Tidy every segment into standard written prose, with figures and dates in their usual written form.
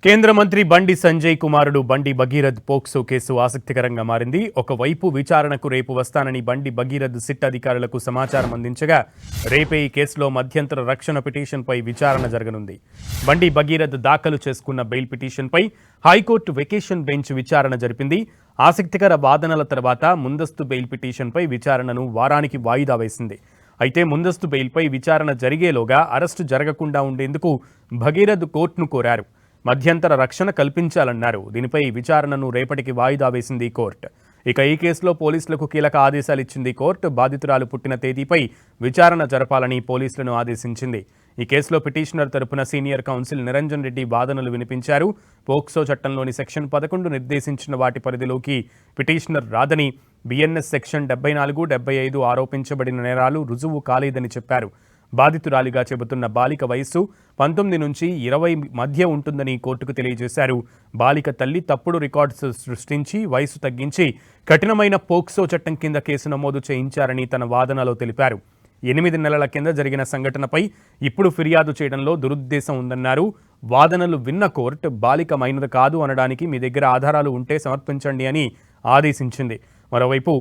కేంద్ర మంత్రి బండి సంజయ్ కుమారుడు బండి భగీరథ్ పోక్సో కేసు ఆసక్తికరంగా మారింది. ఒకవైపు విచారణకు రేపు వస్తానని బండి భగీరథ్ సిట్ అధికారులకు సమాచారం అందించగా, రేపే ఈ కేసులో మధ్యంతర రక్షణ పిటిషన్పై విచారణ జరగనుంది. బండి భగీరథ్ దాఖలు చేసుకున్న బెయిల్ పిటిషన్పై హైకోర్టు వెకేషన్ బెంచ్ విచారణ జరిపింది. ఆసక్తికర వాదనల తర్వాత ముందస్తు బెయిల్ పిటిషన్పై విచారణను వారానికి వాయిదా వేసింది. అయితే ముందస్తు బెయిల్పై విచారణ జరిగేలోగా అరెస్టు జరగకుండా ఉండేందుకు భగీరథ్ కోర్టును కోరారు. మధ్యంతర రక్షణ కల్పించాలన్నారు. దీనిపై విచారణను రేపటికి వాయిదా వేసింది కోర్టు. ఇక ఈ కేసులో పోలీసులకు కీలక ఆదేశాలు ఇచ్చింది కోర్టు. బాధితురాలు పుట్టిన తేదీపై విచారణ జరపాలని పోలీసులను ఆదేశించింది. ఈ కేసులో పిటిషనర్ తరపున సీనియర్ కౌన్సిల్ నిరంజన్ రెడ్డి వాదనలు వినిపించారు. పోక్సో చట్టంలోని సెక్షన్ 11 నిర్దేశించిన వాటి పరిధిలోకి పిటిషనర్ రాదని, బిఎన్ఎస్ సెక్షన్ 74, 75 ఆరోపించబడిన నేరాలు రుజువు కాలేదని చెప్పారు. బాధితురాలిగా చెబుతున్న బాలిక వయస్సు 19 నుంచి 20 మధ్య ఉంటుందని కోర్టుకు తెలియజేశారు. బాలిక తల్లి తప్పుడు రికార్డ్స్ సృష్టించి వయసు తగ్గించి కఠినమైన పోక్సో చట్టం కింద కేసు నమోదు చేయించారని తన వాదనలో తెలిపారు. 8 నెలల కింద జరిగిన సంఘటనపై ఇప్పుడు ఫిర్యాదు చేయడంలో దురుద్దేశం ఉందన్నారు. వాదనలు విన్న కోర్టు బాలిక మైనర్ కాదు అనడానికి మీ దగ్గర ఆధారాలు ఉంటే సమర్పించండి అని ఆదేశించింది. మరోవైపు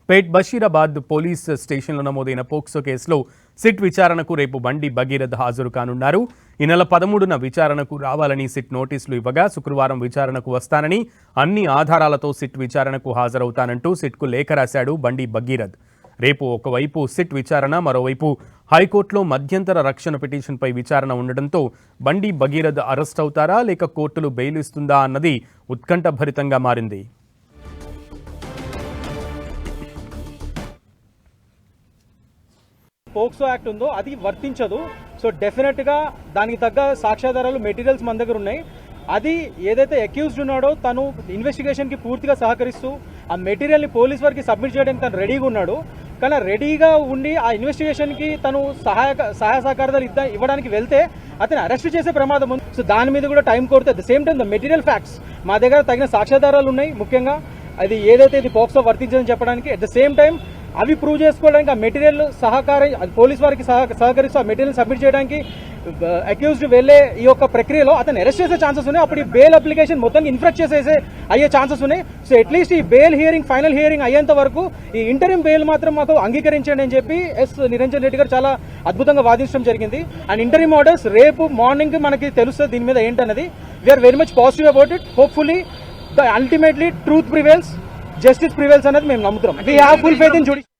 పేట్ బషీరాబాద్ పోలీస్ స్టేషన్లో నమోదైన పోక్సో కేసులో సిట్ విచారణకు రేపు బండి భగీరథ్ హాజరు కానున్నారు. ఈ నెల 13న విచారణకు రావాలని సిట్ నోటీసులు ఇవ్వగా, శుక్రవారం విచారణకు వస్తానని, అన్ని ఆధారాలతో సిట్ విచారణకు హాజరవుతానంటూ సిట్కు లేఖ రాశాడు బండి భగీరథ్. రేపు ఒకవైపు సిట్ విచారణ, మరోవైపు హైకోర్టులో మధ్యంతర రక్షణ పిటిషన్పై విచారణ ఉండడంతో బండి భగీరథ్ అరెస్ట్ అవుతారా లేక కోర్టులు బెయిల్ ఇస్తుందా అన్నది ఉత్కంఠభరితంగా మారింది. పోక్సో యాక్ట్ ఉందో అది వర్తించదు. సో డెఫినెట్గా దానికి తగ్గ సాక్ష్యాధారాలు, మెటీరియల్స్ మన దగ్గర ఉన్నాయి. అది ఏదైతే అక్యూజ్డ్ ఉన్నాడో తను ఇన్వెస్టిగేషన్కి పూర్తిగా సహకరిస్తూ ఆ మెటీరియల్ని పోలీస్ వారికి సబ్మిట్ చేయడానికి తను రెడీగా ఉన్నాడు. కానీ రెడీగా ఉండి ఆ ఇన్వెస్టిగేషన్కి తను సహాయ సహకారాలు ఇవ్వడానికి వెళ్తే అతను అరెస్ట్ చేసే ప్రమాదం ఉంది. సో దాని మీద కూడా టైం కోరుతుంది. At the same time the material facts మా దగ్గర తగిన సాక్ష్యాధారాలు ఉన్నాయి. ముఖ్యంగా అది ఏదైతే ఇది పోక్సో వర్తించదని చెప్పడానికి, అట్ ద సేమ్ టైం అవి ప్రూవ్ చేసుకోవడానికి ఆ మెటీరియల్ పోలీస్ వారికి సహకరిస్తూ ఆ మెటీరియల్ సబ్మిట్ చేయడానికి అక్యూజ్డ్ వెళ్లే ఈ యొక్క ప్రక్రియలో అతను అరెస్ట్ చేసే ఛాన్సెస్ ఉన్నాయి. అప్పుడు ఈ బెయిల్ అప్లికేషన్ మొత్తం ఇన్ఫ్రాక్ట్ అయ్యే ఛాన్సెస్ ఉన్నాయి. సో అట్లీస్ట్ ఈ బెయిల్ హియరింగ్, ఫైనల్ హియరింగ్ అయ్యేంత వరకు ఈ ఇంటరిమ్ బెయిల్ మాత్రం మాకు అంగీకరించండి అని చెప్పి నిరంజన్ రెడ్డి గారు చాలా అద్భుతంగా వాదించడం జరిగింది. అండ్ ఇంటరిమ్ ఆర్డర్స్ రేపు మార్నింగ్ మనకి తెలుస్తుంది దీని మీద ఏంటన్నది. We're very much positive about it. Hopefully ultimately truth prevails, justice prevails అనేది మేము నమ్ముతున్నాం. We have full faith in judiciary.